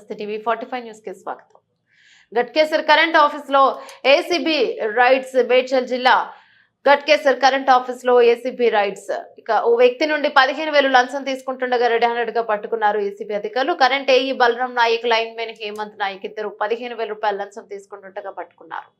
నమస్తే TV 45 news కి స్వాగతం. గట్కేసర్ కరెంట్ ఆఫీస్ లో ఏసీబీ రైడ్స్. మేడ్చల్ జిల్లా గట్కేసర్ కరెంట్ ఆఫీస్ లో ఏసీబీ రైడ్స్. ఇక ఓ వ్యక్తి నుండి 15,000 లంచం తీసుకుంటుండగా రెడ్ హ్యాండెడ్ గా పట్టుకున్నారు ఏసీబీ అధికారులు. Current AE Balaram Nayak, linemen Hemanth Nayak ఇద్దరు 15,000 రూపాయల లంచం తీసుకుంటుండగా పట్టుకున్నారు.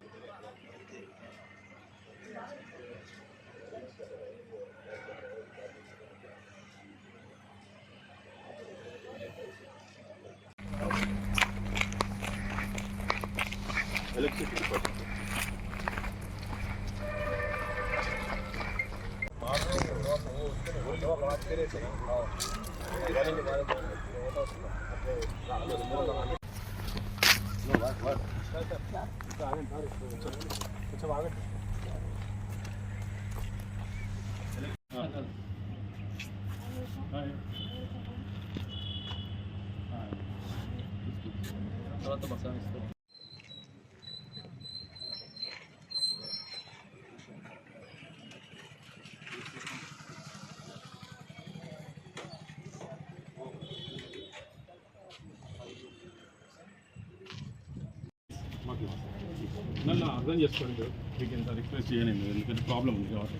నన్ను అర్థం చేసుకోండి, మీకు ఇంత రిక్వెస్ట్ చేయనండి, ఎందుకంటే ప్రాబ్లం ఉంది కాబట్టి.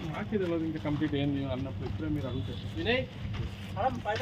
నాకే తెలియదు ఇంకా కంప్లీట్ ఏంది అన్నప్పుడు ఇప్పుడే మీరు అడుగుతారు. వినయ్ పైన